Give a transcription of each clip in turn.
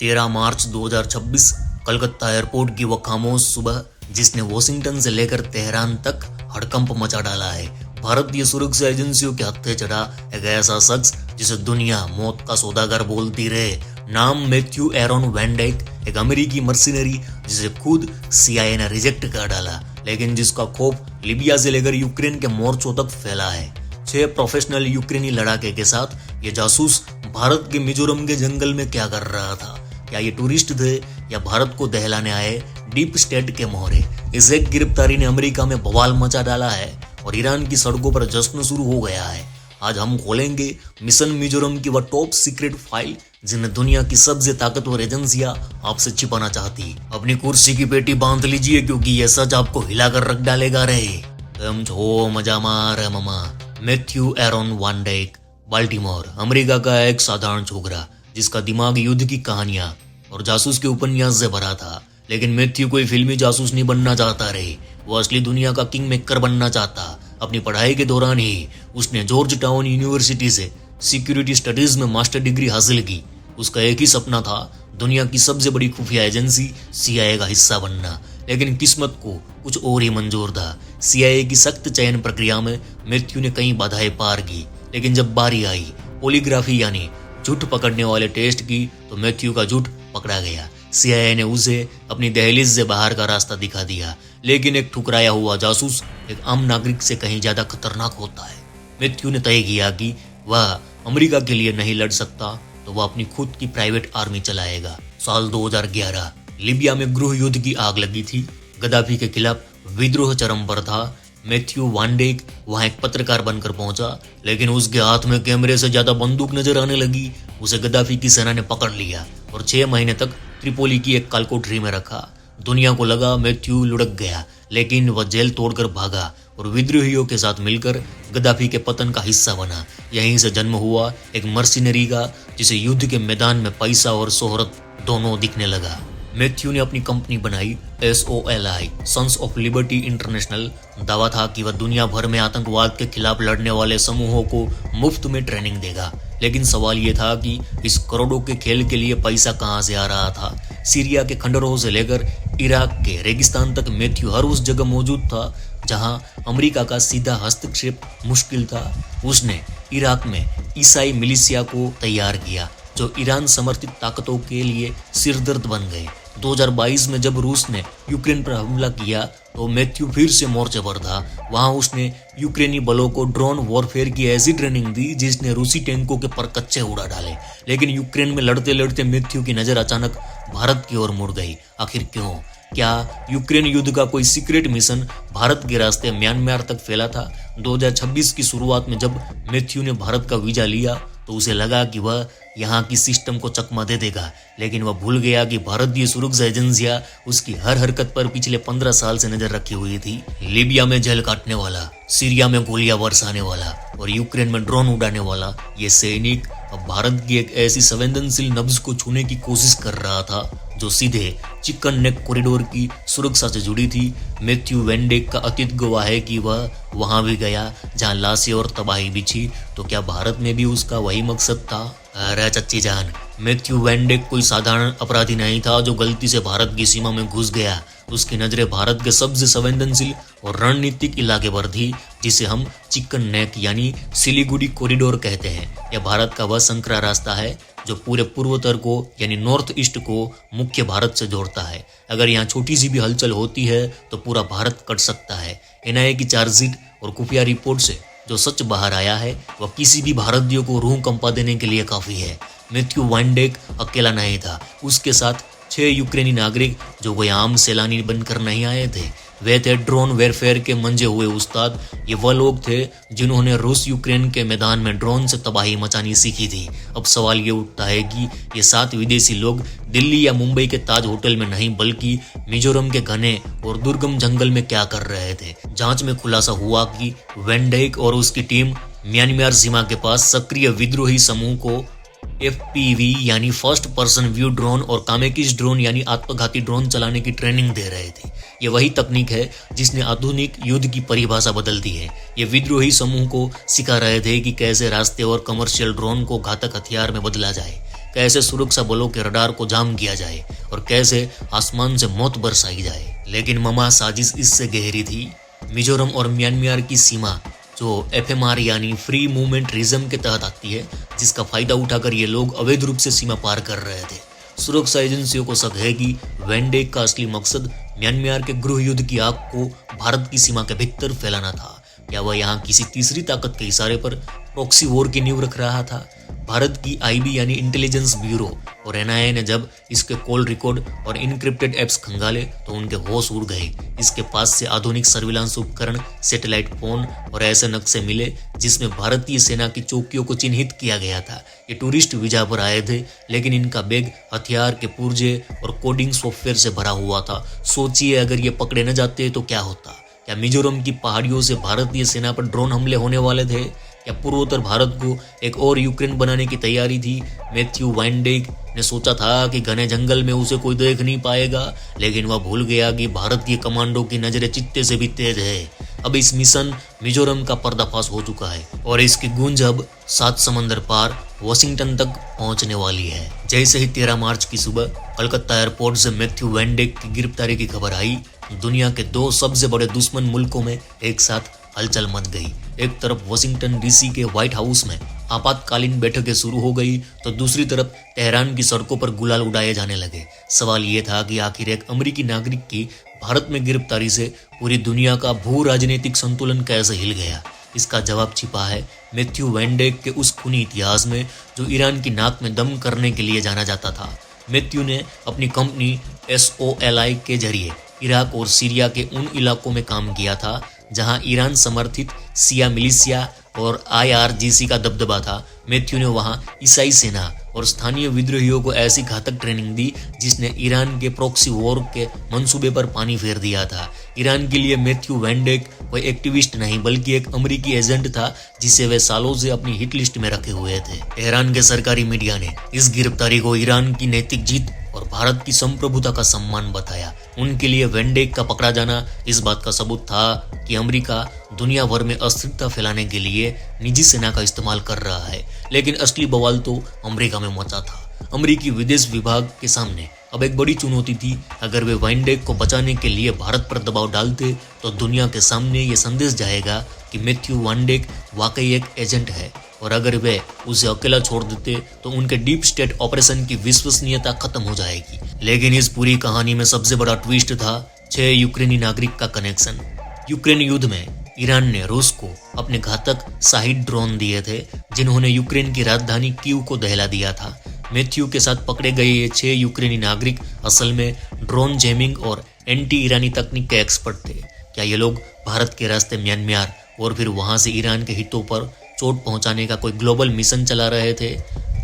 13 मार्च 2026 Calcutta airport की वो खामोश सुबह जिसने वॉशिंगटन से लेकर तेहरान तक हड़कंप मचा डाला है। भारतीय सुरक्षा एजेंसियों के हत्थे चढ़ा एक ऐसा शख्स जिसे दुनिया मौत का सौदागर बोलती रहे। नाम मैथ्यू एरन वैन डाइक, एक अमेरिकी मर्सिनरी जिसे खुद CIA ने रिजेक्ट कर डाला, लेकिन जिसका खौफ लीबिया से लेकर यूक्रेन के मोर्चों तक फैला है। 6 प्रोफेशनल यूक्रेनी लड़ाके के साथ ये जासूस भारत के मिजोरम के जंगल में क्या कर रहा था? क्या ये टूरिस्ट थे या भारत को दहलाने आए डीप स्टेट के मोहरे? इस एक गिरफ्तारी ने अमेरिका में बवाल मचा डाला है और ईरान की सड़कों पर जश्न शुरू हो गया है। आज हम खोलेंगे मिशन मिजोरम की वह टॉप सीक्रेट फाइल जिन्हें दुनिया की सबसे ताकतवर एजेंसियां आपसे छिपाना चाहती। अपनी कुर्सी की पेटी बांध लीजिए क्योंकि यह सच आपको हिलाकर रख डालेगा रे। तुम छो मजा मार ममा। मैथ्यू एरन वैन डाइक, बाल्टीमोर, अमेरिका का एक साधारण छोकरा जिसका दिमाग युद्ध की कहानियां और जासूस के उपन्यास से भरा था। लेकिन मैथ्यू कोई फिल्मी जासूस नहीं बनना चाहता रे, वो असली दुनिया का किंग मेकर बनना चाहता। अपनी पढ़ाई के दौरान ही उसने जॉर्ज टाउन यूनिवर्सिटी से सिक्योरिटी स्टडीज में मास्टर डिग्री हासिल की। उसका एक ही सपना था, दुनिया की सबसे बड़ी खुफिया एजेंसी CIA का हिस्सा बनना। लेकिन किस्मत को कुछ और ही मंजूर था। CIA की सख्त चयन प्रक्रिया में मैथ्यू ने कई बाधाएं पार की, लेकिन जब बारी आई पॉलीग्राफी यानी झूठ पकड़ने वाले टेस्ट की तो मैथ्यू का झूठ पकड़ा गया। CIA ने उसे अपनी दहलीज से बाहर का रास्ता दिखा दिया। लेकिन एक ठुकराया हुआ जासूस एक आम नागरिक से कहीं ज्यादा खतरनाक होता है। मैथ्यू ने तय किया कि वह अमेरिका के लिए नहीं लड़ सकता तो वह अपनी खुद की प्राइवेट आर्मी चलाएगा। साल 2011 लीबिया में गृह युद्ध की आग लगी थी। गद्दाफी के खिलाफ विद्रोह चरम पर था। मैथ्यू वैन डाइक वहां एक पत्रकार बनकर पहुंचा, लेकिन उसके हाथ में कैमरे से ज्यादा बंदूक नजर आने लगी। उसे गद्दाफी की सेना ने पकड़ लिया और 6 महीने तक त्रिपोली की एक कालकोठरी में रखा। दुनिया को लगा मैथ्यू लुढ़क गया, लेकिन वह जेल तोड़कर भागा और विद्रोहियों के साथ मिलकर गद्दाफी के पतन का हिस्सा बना। यहीं से जन्म हुआ एक मर्सिनरी का, जिसे युद्ध के मैदान में पैसा और शोहरत दोनों दिखने लगा। मैथ्यू ने अपनी कंपनी बनाई SOLI, sons of liberty international. दावा था कि वह दुनिया भर में आतंकवाद के खिलाफ लड़ने वाले समूहों को मुफ्त में ट्रेनिंग देगा। लेकिन सवाल यह था कि इस करोड़ों के खेल के लिए पैसा कहां से आ रहा था? सीरिया के खंडरों से लेकर इराक के रेगिस्तान तक मैथ्यू हर उस जगह मौजूद था जहां अमेरिका का सीधा हस्तक्षेप मुश्किल था। उसने इराक में ईसाई मिलिशिया को तैयार किया जो ईरान समर्थित ताकतों के लिए सिरदर्द बन गए। 2022 में जब रूस ने यूक्रेन पर हमला किया तो मैथ्यू फिर से मोर्चे पर था। वहां उसने यूक्रेनी बलों को ड्रोन वॉरफेयर की ऐसी ट्रेनिंग दी जिसने रूसी टैंकों के पर कच्चे उड़ा डाले। लेकिन यूक्रेन में लड़ते लड़ते मैथ्यू की नजर अचानक भारत की ओर मुड़ गई। आखिर क्यों? क्या यूक्रेन युद्ध का कोई सीक्रेट मिशन भारत के रास्ते म्यांमार तक फैला था? 2026 की शुरुआत में जब मैथ्यू ने भारत का वीजा लिया तो उसे लगा कि वह यहाँ की सिस्टम को चकमा दे देगा, लेकिन वह भूल गया कि भारतीय सुरक्षा एजेंसियां उसकी हर हरकत पर पिछले 15 साल से नजर रखी हुई थी। लीबिया में जेल काटने वाला, सीरिया में गोलियां बरसाने वाला और यूक्रेन में ड्रोन उड़ाने वाला ये सैनिक अब भारत की एक ऐसी संवेदनशील नब्ज को छूने की कोशिश कर रहा था जो सीधे चिकन नेक कॉरिडोर की सुरक्षा से जुड़ी थी। मैथ्यू वैन डाइक का अतीत गवाह है कि वह वहां भी गया जहां लाशें और तबाही बिछी। तो क्या भारत में भी उसका वही मकसद था? अरे चच्ची जान, मैथ्यू वैन डाइक कोई साधारण अपराधी नहीं था जो गलती से भारत की सीमा में घुस गया। उसकी नजरें भारत के सबसे संवेदनशील और रणनीतिक इलाके पर थी जिसे हम चिकन नेक यानी सिलीगुड़ी कॉरिडोर कहते हैं। यह भारत का वह संकरा रास्ता है जो पूरे पूर्वोत्तर को यानी नॉर्थ ईस्ट को मुख्य भारत से जोड़ता है। अगर यहाँ छोटी सी भी हलचल होती है तो पूरा भारत कट सकता है। NIA की चार्जशीट और खुफिया रिपोर्ट से जो सच बाहर आया है वह किसी भी भारतीय को रूह कंपा देने के लिए काफी है। मैथ्यू वैन डाइक अकेला नहीं था, उसके साथ 6 यूक्रेनी नागरिक जो कोई आम सैलानी बनकर नहीं आए थे। वे थे ड्रोन वॉरफेयर के मंजे हुए उस्ताद। ये वह लोग थे जिन्होंने रूस यूक्रेन के मैदान में ड्रोन से तबाही मचानी सीखी थी। अब सवाल ये उठता है कि ये 7 विदेशी लोग दिल्ली या मुंबई के ताज होटल में नहीं बल्कि मिजोरम के घने और दुर्गम जंगल में क्या कर रहे थे? जांच में खुलासा हुआ कि वैन डाइक और उसकी टीम म्यांमार सीमा के पास सक्रिय विद्रोही समूह को FPV यानी फर्स्ट पर्सन व्यू ड्रोन और कामेकिस ड्रोन यानी आत्मघाती ड्रोन चलाने की ट्रेनिंग दे रहे थे। ये वही तकनीक है जिसने आधुनिक युद्ध की परिभाषा बदल दी है। ये विद्रोही समूह को सिखा रहे थे कि कैसे रास्ते और कमर्शियल ड्रोन को घातक हथियार में बदला जाए। कैसे सुरक्षा बलों के रडार को जाम किया जाए और कैसे आसमान से मौत बरसाई जाए। लेकिन ममा साजिश इससे गहरी थी। मिजोरम और म्यांमार की सीमा जो एफएमआर यानी फ्री मूवमेंट रिज्म के तहत आती है, जिसका फायदा उठाकर ये लोग अवैध रूप से सीमा पार कर रहे थे। सुरक्षा एजेंसियों को शक है कि वैन डेक का असली मकसद म्यांमार के गृह युद्ध की आग को भारत की सीमा के भीतर फैलाना था, या वह यहाँ किसी तीसरी ताकत के इशारे पर प्रॉक्सी वॉर की नींव रख रहा था। भारत की आईबी यानी इंटेलिजेंस ब्यूरो और एनआईए ने जब इसके कॉल रिकॉर्ड और इनक्रिप्टेड एप्स खंगाले तो उनके होश उड़ गए। इसके पास से आधुनिक सर्विलांस उपकरण, सैटेलाइट फोन और ऐसे नक्शे मिले जिसमें भारतीय सेना की चौकियों को चिन्हित किया गया था। ये टूरिस्ट वीजा पर आए थे, लेकिन इनका बैग हथियार के पुर्जे और कोडिंग सॉफ्टवेयर से भरा हुआ था। सोचिए अगर ये पकड़े न जाते तो क्या होता। क्या मिजोरम की पहाड़ियों से भारतीय सेना पर ड्रोन हमले होने वाले थे? या पूर्वोत्तर भारत को एक और यूक्रेन बनाने की तैयारी थी? मैथ्यू वैन डेक ने सोचा था कि घने जंगल में उसे कोई देख नहीं पाएगा, लेकिन वह भूल गया कि भारतीय कमांडो की नजरें चित्ते से भी तेज है। अब इस मिशन मिजोरम का पर्दाफाश हो चुका है और इसकी गूंज अब 7 समंदर पार वॉशिंगटन तक पहुंचने वाली है। जैसे ही 13 मार्च की सुबह कलकत्ता एयरपोर्ट से मैथ्यू वैन डेक की गिरफ्तारी की खबर आई, दुनिया के 2 सबसे बड़े दुश्मन मुल्कों में एक साथ हलचल मच गई। एक तरफ वॉशिंगटन डीसी के व्हाइट हाउस में आपातकालीन बैठकें शुरू हो गई तो दूसरी तरफ तेहरान की सड़कों पर गुलाल उड़ाए जाने लगे। सवाल ये था कि आखिर एक अमेरिकी नागरिक की भारत में गिरफ्तारी से पूरी दुनिया का भू राजनीतिक संतुलन कैसे हिल गया। इसका जवाब छिपा है मैथ्यू वैन डेक के उस खूनी इतिहास में जो ईरान की नाक में दम करने के लिए जाना जाता था। मैथ्यू ने अपनी कंपनी SOLI के जरिए इराक और सीरिया के उन इलाकों में काम किया था जहां ईरान समर्थित सिया मिलिशिया और IRGC का दबदबा था। मैथ्यू ने वहां ईसाई सेना और स्थानीय विद्रोहियों को ऐसी घातक ट्रेनिंग दी जिसने ईरान के प्रॉक्सी वॉर के मंसूबे पर पानी फेर दिया था। ईरान के लिए मैथ्यू वैन डेक कोई एक्टिविस्ट नहीं बल्कि एक अमेरिकी एजेंट था जिसे वे सालों से अपनी हिट लिस्ट में रखे हुए थे। तेहरान के सरकारी मीडिया ने इस गिरफ्तारी को ईरान की नैतिक जीत और भारत की संप्रभुता का सम्मान बताया। उनके लिए वैन डेक का पकड़ा जाना इस बात का सबूत था कि अमेरिका दुनिया भर में अस्थिरता फैलाने के लिए निजी सेना का इस्तेमाल कर रहा है। लेकिन असली बवाल तो अमेरिका में मचा था। अमेरिकी विदेश विभाग के सामने अब एक बड़ी चुनौती थी। अगर वे वैन डेक को बचाने के लिए भारत पर दबाव डालते तो दुनिया के सामने ये संदेश जाएगा कि मैथ्यू वैन डेक वाकई एक एजेंट है, और अगर वे उसे अकेला छोड़ देते तो उनके डीप स्टेट ऑपरेशन की विश्वसनीयता खत्म हो जाएगी। लेकिन इस पूरी कहानी में सबसे बड़ा ट्विस्ट था 6 यूक्रेनी नागरिक का कनेक्शन। यूक्रेन युद्ध में ईरान ने रूस को अपने घातक शाहिद ड्रोन दिए थे जिन्होंने यूक्रेन की राजधानी कीव को दहला दिया था। मैथ्यू के साथ पकड़े गए ये 6 यूक्रेनी नागरिक असल में ड्रोन जैमिंग और एंटी ईरानी तकनीक के एक्सपर्ट थे। क्या ये लोग भारत के रास्ते म्यांमार और फिर वहां से ईरान के हितों पर चोट पहुंचाने का कोई ग्लोबल मिशन चला रहे थे?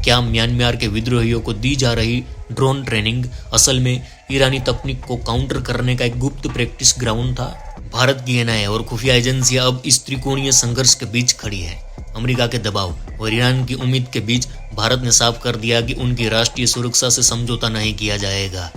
क्या म्यांमार के विद्रोहियों को दी जा रही ड्रोन ट्रेनिंग असल में ईरानी तकनीक को काउंटर करने का एक गुप्त प्रैक्टिस ग्राउंड था? भारत की एनआईए और खुफिया एजेंसियां अब इस त्रिकोणीय संघर्ष के बीच खड़ी है। अमेरिका के दबाव और ईरान की उम्मीद के बीच भारत ने साफ कर दिया कि उनकी राष्ट्रीय सुरक्षा से समझौता नहीं किया जाएगा।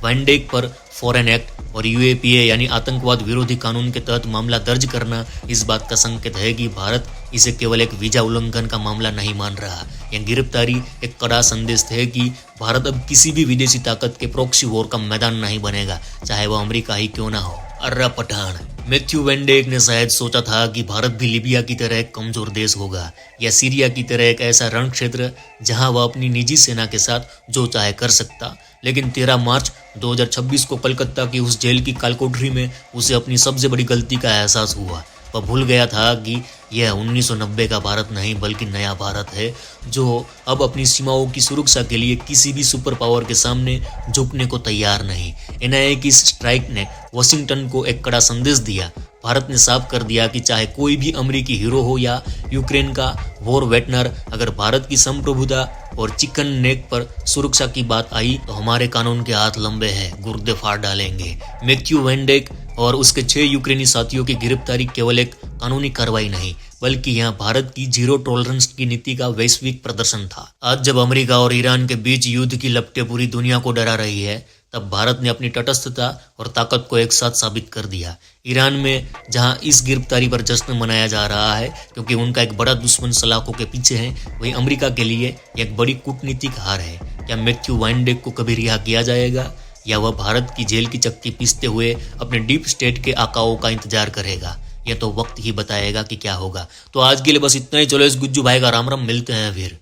वैन डेक पर फॉरेन एक्ट और UAPA यानी आतंकवाद विरोधी कानून के तहत मामला दर्ज करना इस बात का संकेत है कि भारत इसे केवल एक वीजा उल्लंघन का मामला नहीं मान रहा। यह गिरफ्तारी एक कड़ा संदेश है कि भारत अब किसी भी विदेशी ताकत के प्रॉक्सी वॉर का मैदान नहीं बनेगा, चाहे वह अमेरिका ही क्यों ना हो। Arra Pathan Matthew van deck ने शायद सोचा था कि भारत भी लीबिया की तरह एक कमजोर देश होगा या सीरिया की तरह एक ऐसा रण क्षेत्र जहां वह अपनी निजी सेना के साथ जो चाहे कर सकता। लेकिन 13 मार्च 2026 को कलकत्ता की उस जेल की कालकोठरी में उसे अपनी सबसे बड़ी गलती का एहसास हुआ। वह भूल गया था कि यह 1990 का भारत नहीं बल्कि नया भारत है जो अब अपनी सीमाओं की सुरक्षा के लिए किसी भी सुपर पावर के सामने झुकने को तैयार नहीं। एनआईए की इस स्ट्राइक ने वॉशिंगटन को एक कड़ा संदेश दिया। भारत ने साफ कर दिया कि चाहे कोई भी अमेरिकी हीरो हो या यूक्रेन का वॉर वेटनर, अगर भारत की संप्रभुता और चिकन नेक पर सुरक्षा की बात आई तो हमारे कानून के हाथ लंबे हैं, गुर्दे फाड़ डालेंगे। मैथ्यू वैन डेक और उसके 6 यूक्रेनी साथियों की गिरफ्तारी केवल एक कानूनी कार्रवाई नहीं बल्कि यहाँ भारत की जीरो टॉलरेंस की नीति का वैश्विक प्रदर्शन था। आज जब अमेरिका और ईरान के बीच युद्ध की लपटें पूरी दुनिया को डरा रही है, तब भारत ने अपनी तटस्थता और ताकत को एक साथ साबित कर दिया। ईरान में जहां इस गिरफ्तारी पर जश्न मनाया जा रहा है क्योंकि उनका एक बड़ा दुश्मन सलाखों के पीछे है, वहीं अमेरिका के लिए एक बड़ी कूटनीतिक हार है। क्या मैथ्यू वाइनडेक को कभी रिहा किया जाएगा या वह भारत की जेल की चक्की पीसते हुए अपने डीप स्टेट के आकाओं का इंतजार करेगा? यह तो वक्त ही बताएगा कि क्या होगा। तो आज के लिए बस इतना ही। चलो इस गुज्जू भाई का राम राम, मिलते हैं फिर।